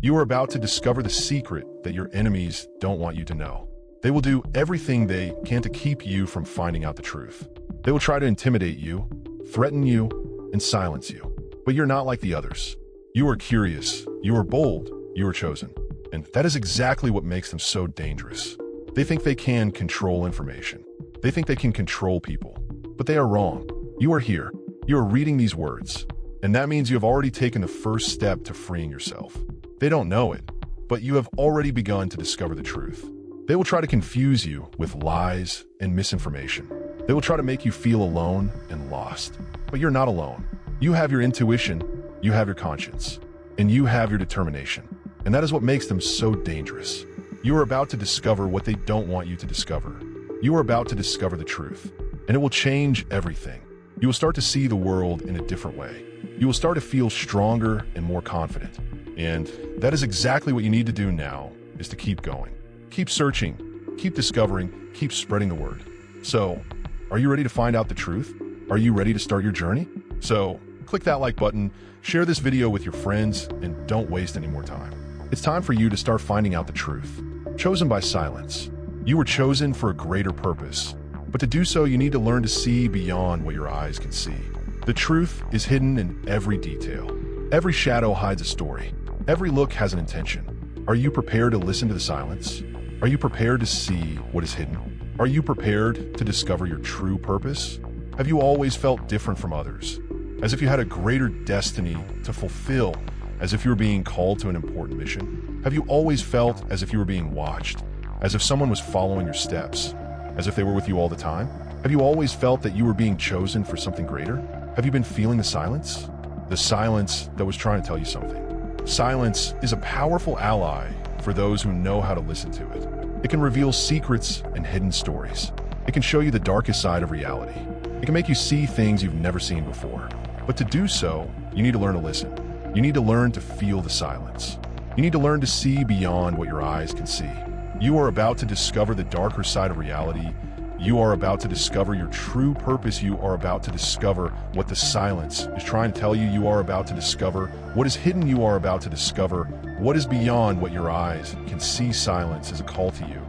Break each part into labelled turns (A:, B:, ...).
A: You are about to discover the secret that your enemies don't want you to know. They will do everything they can to keep you from finding out the truth. They will try to intimidate you, threaten you, and silence you. But you're not like the others. You are curious, you are bold, you are chosen. And that is exactly what makes them so dangerous. They think they can control information. They think they can control people. But they are wrong. You are here. You are reading these words. And that means you have already taken the first step to freeing yourself. They don't know it, but you have already begun to discover the truth. They will try to confuse you with lies and misinformation. They will try to make you feel alone and lost. But you're not alone. You have your intuition, you have your conscience, and you have your determination. And that is what makes them so dangerous. You are about to discover what they don't want you to discover. You are about to discover the truth, and it will change everything. You will start to see the world in a different way. You will start to feel stronger and more confident. And that is exactly what you need to do now, is to keep going. Keep searching, keep discovering, keep spreading the word. So, are you ready to find out the truth? Are you ready to start your journey? So, click that like button, share this video with your friends, and don't waste any more time. It's time for you to start finding out the truth. Chosen by silence. You were chosen for a greater purpose. But to do so, you need to learn to see beyond what your eyes can see. The truth is hidden in every detail. Every shadow hides a story. Every look has an intention. Are you prepared to listen to the silence? Are you prepared to see what is hidden? Are you prepared to discover your true purpose? Have you always felt different from others? As if you had a greater destiny to fulfill, as if you were being called to an important mission? Have you always felt as if you were being watched, as if someone was following your steps, as if they were with you all the time? Have you always felt that you were being chosen for something greater? Have you been feeling the silence? The silence that was trying to tell you something. Silence is a powerful ally for those who know how to listen to it. It can reveal secrets and hidden stories. It can show you the darkest side of reality. It can make you see things you've never seen before. But to do so, you need to learn to listen. You need to learn to feel the silence. You need to learn to see beyond what your eyes can see. You are about to discover the darker side of reality. You are about to discover your true purpose. You are about to discover what the silence is trying to tell you. You are about to discover what is hidden. You are about to discover what is beyond what your eyes can see. Silence is a call to you.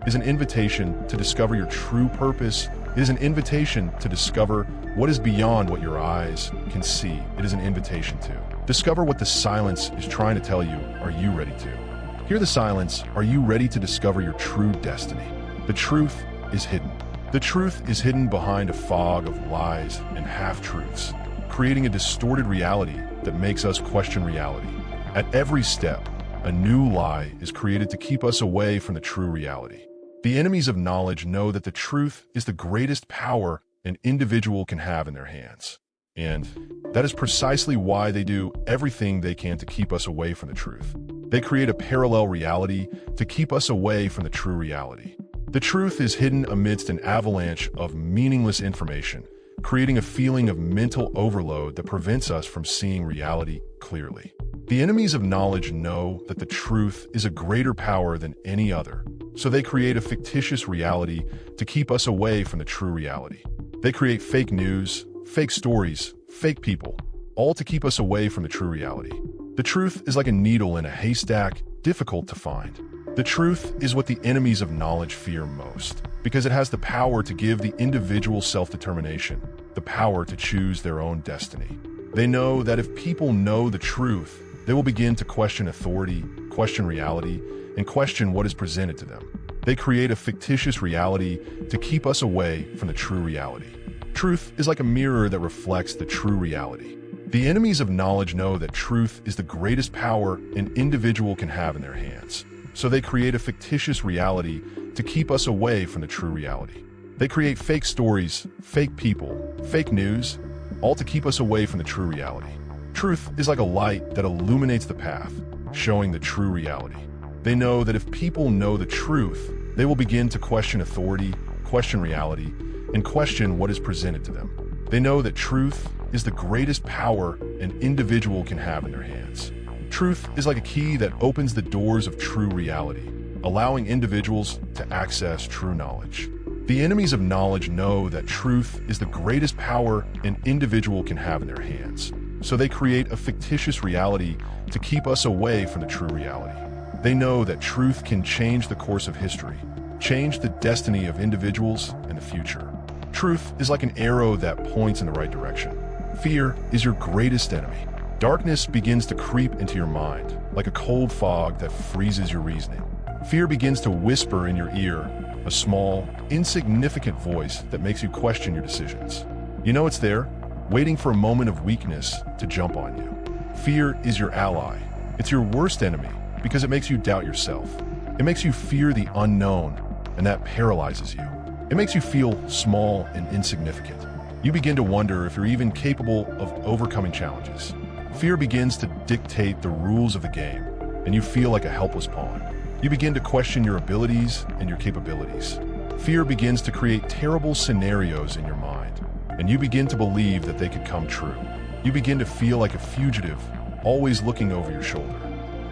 A: It is an invitation to discover your true purpose. It is an invitation to discover what is beyond what your eyes can see. It is an invitation to discover what the silence is trying to tell you. Are you ready to hear the silence? Are you ready to discover your true destiny? The truth is hidden. The truth is hidden behind a fog of lies and half-truths, creating a distorted reality that makes us question reality. At every step, a new lie is created to keep us away from the true reality. The enemies of knowledge know that the truth is the greatest power an individual can have in their hands. And that is precisely why they do everything they can to keep us away from the truth. They create a parallel reality to keep us away from the true reality. The truth is hidden amidst an avalanche of meaningless information, creating a feeling of mental overload that prevents us from seeing reality clearly. The enemies of knowledge know that the truth is a greater power than any other, so they create a fictitious reality to keep us away from the true reality. They create fake news, fake stories, fake people, all to keep us away from the true reality. The truth is like a needle in a haystack, difficult to find. The truth is what the enemies of knowledge fear most, because it has the power to give the individual self-determination, the power to choose their own destiny. They know that if people know the truth, they will begin to question authority, question reality, and question what is presented to them. They create a fictitious reality to keep us away from the true reality. Truth is like a mirror that reflects the true reality. The enemies of knowledge know that truth is the greatest power an individual can have in their hands. So they create a fictitious reality to keep us away from the true reality. They create fake stories, fake people, fake news, all to keep us away from the true reality. Truth is like a light that illuminates the path, showing the true reality. They know that if people know the truth, they will begin to question authority, question reality, and question what is presented to them. They know that truth is the greatest power an individual can have in their hands. Truth is like a key that opens the doors of true reality, allowing individuals to access true knowledge. The enemies of knowledge know that truth is the greatest power an individual can have in their hands, so they create a fictitious reality to keep us away from the true reality. They know that truth can change the course of history, change the destiny of individuals and the future. Truth is like an arrow that points in the right direction. Fear is your greatest enemy. Darkness begins to creep into your mind, like a cold fog that freezes your reasoning. Fear begins to whisper in your ear, a small, insignificant voice that makes you question your decisions. You know it's there, waiting for a moment of weakness to jump on you. Fear is your ally. It's your worst enemy because it makes you doubt yourself. It makes you fear the unknown, and that paralyzes you. It makes you feel small and insignificant. You begin to wonder if you're even capable of overcoming challenges. Fear begins to dictate the rules of the game, and you feel like a helpless pawn. You begin to question your abilities and your capabilities. Fear begins to create terrible scenarios in your mind, and you begin to believe that they could come true. You begin to feel like a fugitive, always looking over your shoulder.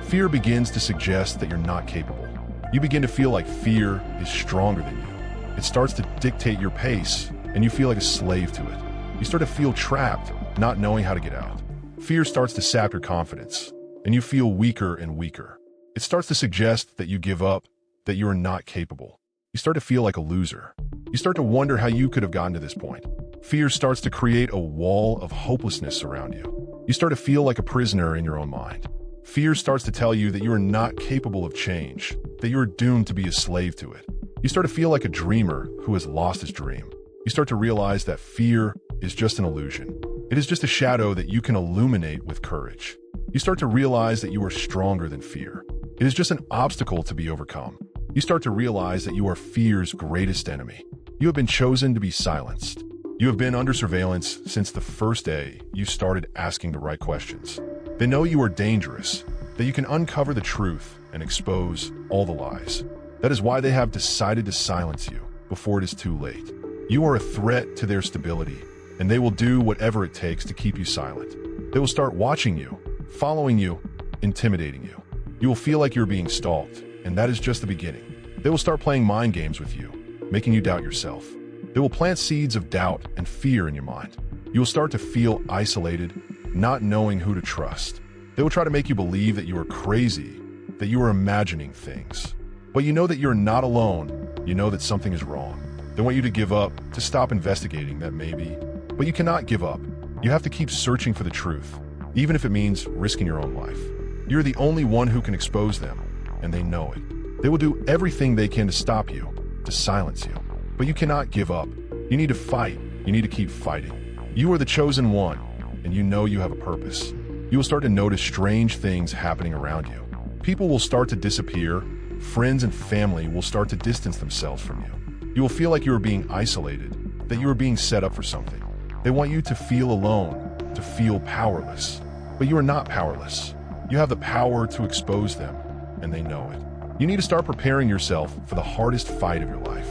A: Fear begins to suggest that you're not capable. You begin to feel like fear is stronger than you. It starts to dictate your pace, and you feel like a slave to it. You start to feel trapped, not knowing how to get out. Fear starts to sap your confidence, and you feel weaker and weaker. It starts to suggest that you give up, that you are not capable. You start to feel like a loser. You start to wonder how you could have gotten to this point. Fear starts to create a wall of hopelessness around you. You start to feel like a prisoner in your own mind. Fear starts to tell you that you are not capable of change, that you are doomed to be a slave to it. You start to feel like a dreamer who has lost his dream. You start to realize that fear is just an illusion. It is just a shadow that you can illuminate with courage. You start to realize that you are stronger than fear. It is just an obstacle to be overcome. You start to realize that you are fear's greatest enemy. You have been chosen to be silenced. You have been under surveillance since the first day you started asking the right questions. They know you are dangerous, that you can uncover the truth and expose all the lies. That is why they have decided to silence you before it is too late. You are a threat to their stability, and they will do whatever it takes to keep you silent. They will start watching you, following you, intimidating you. You will feel like you're being stalked, and that is just the beginning. They will start playing mind games with you, making you doubt yourself. They will plant seeds of doubt and fear in your mind. You will start to feel isolated, not knowing who to trust. They will try to make you believe that you are crazy, that you are imagining things. But you know that you're not alone. You know that something is wrong. They want you to give up, to stop investigating that maybe. But you cannot give up. You have to keep searching for the truth, even if it means risking your own life. You're the only one who can expose them, and they know it. They will do everything they can to stop you, to silence you. But you cannot give up. You need to fight. You need to keep fighting. You are the chosen one, and you know you have a purpose. You will start to notice strange things happening around you. People will start to disappear. Friends and family will start to distance themselves from you. You will feel like you are being isolated, that you are being set up for something. They want you to feel alone, to feel powerless. But you are not powerless. You have the power to expose them, and they know it. You need to start preparing yourself for the hardest fight of your life.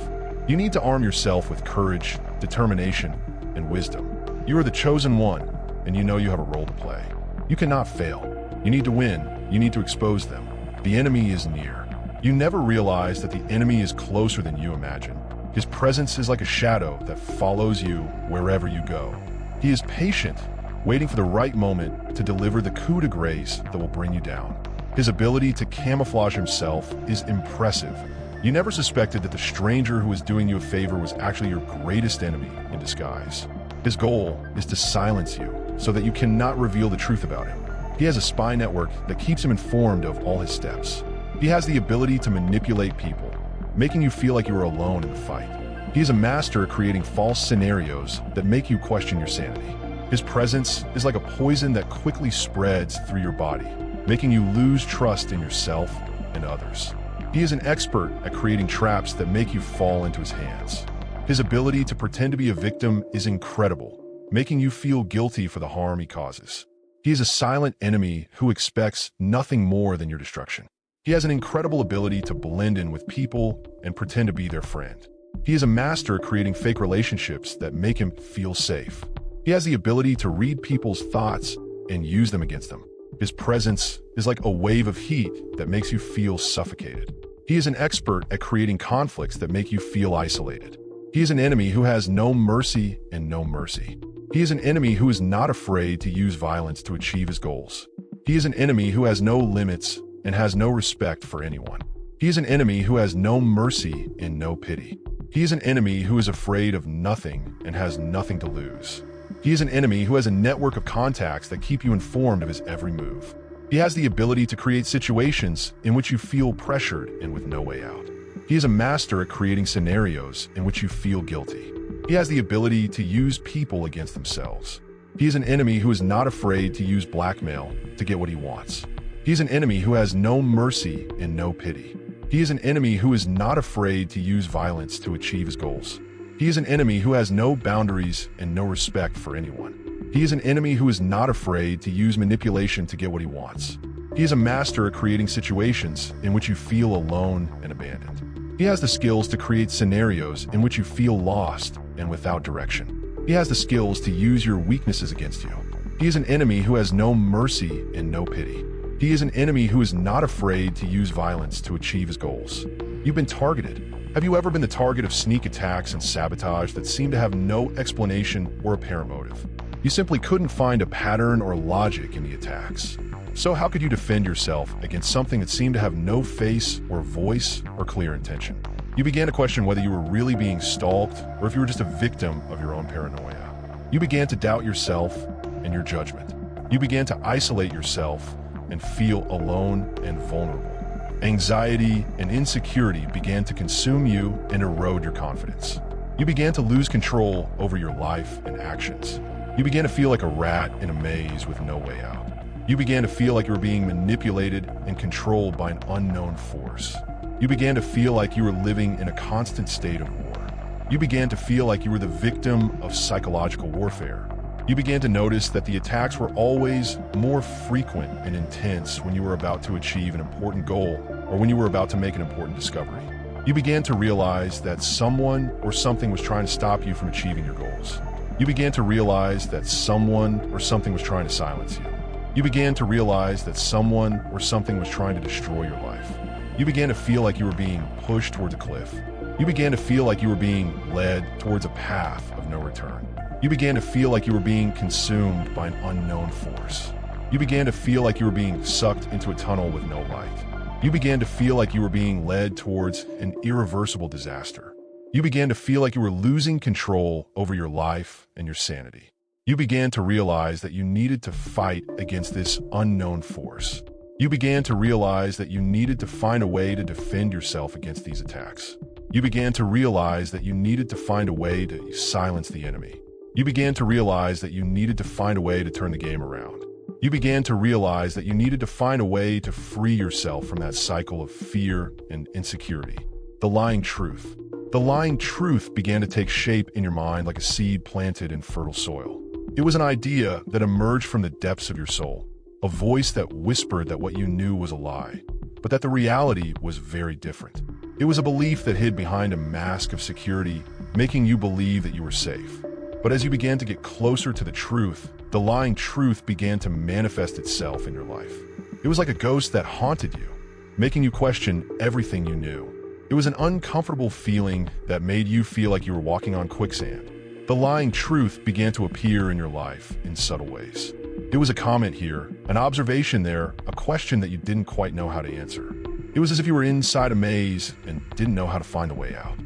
A: You need to arm yourself with courage, determination, and wisdom. You are the chosen one, and you know you have a role to play. You cannot fail. You need to win. You need to expose them. The enemy is near. You never realize that the enemy is closer than you imagine. His presence is like a shadow that follows you wherever you go. He is patient, waiting for the right moment to deliver the coup de grace that will bring you down. His ability to camouflage himself is impressive. You never suspected that the stranger who was doing you a favor was actually your greatest enemy in disguise. His goal is to silence you so that you cannot reveal the truth about him. He has a spy network that keeps him informed of all his steps. He has the ability to manipulate people, making you feel like you are alone in the fight. He is a master at creating false scenarios that make you question your sanity. His presence is like a poison that quickly spreads through your body, making you lose trust in yourself and others. He is an expert at creating traps that make you fall into his hands. His ability to pretend to be a victim is incredible, making you feel guilty for the harm he causes. He is a silent enemy who expects nothing more than your destruction. He has an incredible ability to blend in with people and pretend to be their friend. He is a master at creating fake relationships that make him feel safe. He has the ability to read people's thoughts and use them against them. His presence is like a wave of heat that makes you feel suffocated. He is an expert at creating conflicts that make you feel isolated. He is an enemy who has no mercy and no mercy. He is an enemy who is not afraid to use violence to achieve his goals. He is an enemy who has no limits and has no respect for anyone. He is an enemy who has no mercy and no pity. He is an enemy who is afraid of nothing and has nothing to lose. He is an enemy who has a network of contacts that keep you informed of his every move. He has the ability to create situations in which you feel pressured and with no way out. He is a master at creating scenarios in which you feel guilty. He has the ability to use people against themselves. He is an enemy who is not afraid to use blackmail to get what he wants. He is an enemy who has no mercy and no pity. He is an enemy who is not afraid to use violence to achieve his goals. He is an enemy who has no boundaries and no respect for anyone. He is an enemy who is not afraid to use manipulation to get what he wants. He is a master at creating situations in which you feel alone and abandoned. He has the skills to create scenarios in which you feel lost and without direction. He has the skills to use your weaknesses against you. He is an enemy who has no mercy and no pity. He is an enemy who is not afraid to use violence to achieve his goals. You've been targeted. Have you ever been the target of sneak attacks and sabotage that seem to have no explanation or apparent motive? You simply couldn't find a pattern or logic in the attacks. So how could you defend yourself against something that seemed to have no face or voice or clear intention? You began to question whether you were really being stalked or if you were just a victim of your own paranoia. You began to doubt yourself and your judgment. You began to isolate yourself and feel alone and vulnerable. Anxiety and insecurity began to consume you and erode your confidence. You began to lose control over your life and actions. You began to feel like a rat in a maze with no way out. You began to feel like you were being manipulated and controlled by an unknown force. You began to feel like you were living in a constant state of war. You began to feel like you were the victim of psychological warfare. You began to notice that the attacks were always more frequent and intense when you were about to achieve an important goal or when you were about to make an important discovery. You began to realize that someone or something was trying to stop you from achieving your goals. You began to realize that someone or something was trying to silence you. You began to realize that someone or something was trying to destroy your life. You began to feel like you were being pushed towards a cliff. You began to feel like you were being led towards a path of no return. You began to feel like you were being consumed by an unknown force. You began to feel like you were being sucked into a tunnel with no light. You began to feel like you were being led towards an irreversible disaster. You began to feel like you were losing control over your life and your sanity. You began to realize that you needed to fight against this unknown force. You began to realize that you needed to find a way to defend yourself against these attacks. You began to realize that you needed to find a way to silence the enemy. You began to realize that you needed to find a way to turn the game around. You began to realize that you needed to find a way to free yourself from that cycle of fear and insecurity. The lying truth. The lying truth began to take shape in your mind like a seed planted in fertile soil. It was an idea that emerged from the depths of your soul, a voice that whispered that what you knew was a lie, but that the reality was very different. It was a belief that hid behind a mask of security, making you believe that you were safe. But as you began to get closer to the truth, the lying truth began to manifest itself in your life. It was like a ghost that haunted you, making you question everything you knew. It was an uncomfortable feeling that made you feel like you were walking on quicksand. The lying truth began to appear in your life in subtle ways. It was a comment here, an observation there, a question that you didn't quite know how to answer. It was as if you were inside a maze and didn't know how to find a way out.